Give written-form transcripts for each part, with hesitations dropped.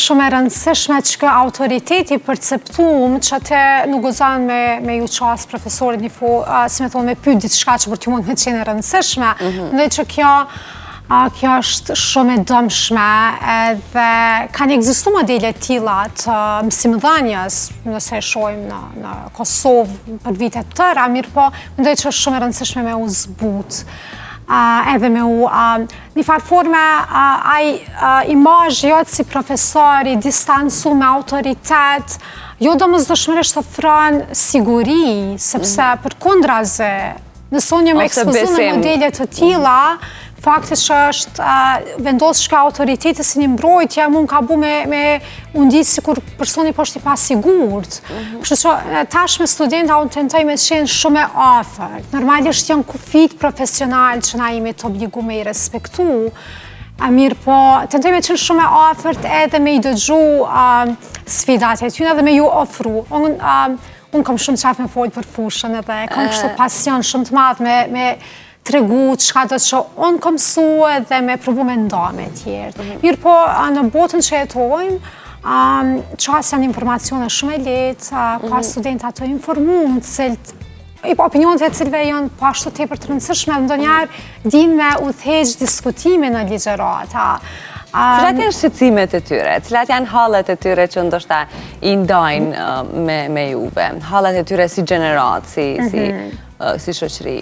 shumë e rëndësishme që kë autoriteti perceptum që te nuk gëzan me ju qasë profesorit një fu, si me thonë me pyt ditë shka që për t'ju mund me qenë e rëndësishme, dhe që kjo është shumë e dëmshme edhe kanë egzistu modele tila të mësimdhënies, nëse e shojmë në Kosovë për vitet tëra, mirë po, mendoj që është shumë e rëndësishme me u zbut. Edhe me u një farforme imazh jotë si profesori, distancu me autoritet, jo do mëzdëshmërisht të ofron siguri, sepse për kundrazi, nëse unë jam ekspozuar në modele të tilla, fakti që është vendosë shka autoriteti si një mbrojtje, mund ka bu me undit si kur personi po është i pasigurt. Kështu që tash me studenta unë tentoj me qenë shumë e afërt. Normalisht janë kufit profesional që na jemi të obligu me i respektu. Mirë po, tentoj me qenë shumë e afërt edhe me i dëgju sfidat e tyne dhe me ju ofru. Unë kam shumë qaf me folë për fushën edhe kam kështu pasion shumë të madh me tregu çka do që unë kom mësue dhe me provu me nda me tjerë. Mirë po, në botën që jetojmë, qasë janë informacione shumë e letë, ka studentat të informuar, opinionet e cilve janë po ashtu tepër të rëndësishme, ndonjëherë din me udhëheq diskutime në ligjerata. Cilat janë shqetësimet e tyre? Cilat janë hallet e tyre që ndoshta i ndajnë me juve? Hallet e tyre si gjenerat, si shoqëri?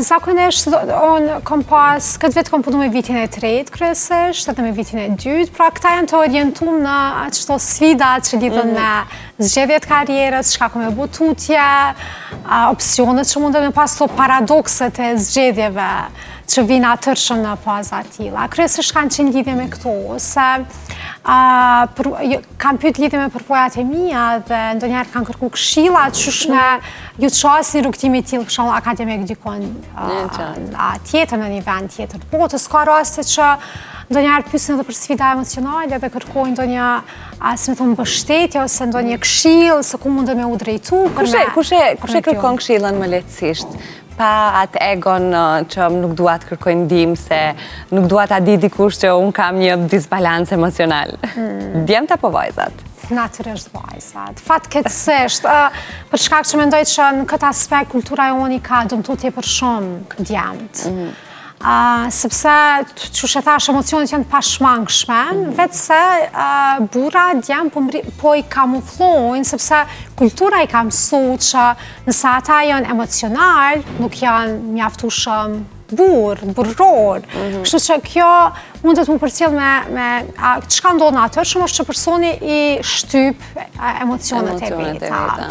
Zakonisht, unë kom pas, këtë vetë kom punu me vitin e tretë kryesisht, edhe me vitin e dytë, pra këta janë të orientum në qëto sfidat që lidhën me zgjedhjet karrierës, çka kom e bu tutje, opsionet që mundën me pas të paradokset e zgjedhjeve që vinë atërshëm në faza tila. Kryesisht kanë qenë lidhje me këto, se kam pyet lidhje me përvojat e mia dhe ndonjëherë kanë kërku këshilla qyshme ju të qasni rrugtimi tillë për shembull akademik dikon tjetër në një vend tjetër të botës. Ka raste që ndonjëherë pyesin edhe për sfida emocionale dhe kërkojnë ndonjë si me thonë mbështetje ose ndonjë këshill se ku mundem me u drejtu. Kushe kërkon këshillën më lehtësisht? Pa atë egon që nuk dua të kërkoj ndihmë se nuk dua ta di dikush që unë kam një disbalans emocional. Djemt apo vajzat? Natyrisht vajzat. Fatkeqësisht, për shkak që mendoj që në këtë aspekt kultura joni ka dëmtu tepër shumë djemt. Sepse që thash emocionet janë pashmangshme, vetë se burra djemë po i kamuflojnë, sepse kultura i ka mësu që nësa ata janë emocional, nuk janë mjaftueshëm burror. Kështu që kjo mundet mu përcjell me çka ndodh në atër, shumë është që personi i shtyp emocionet e veta.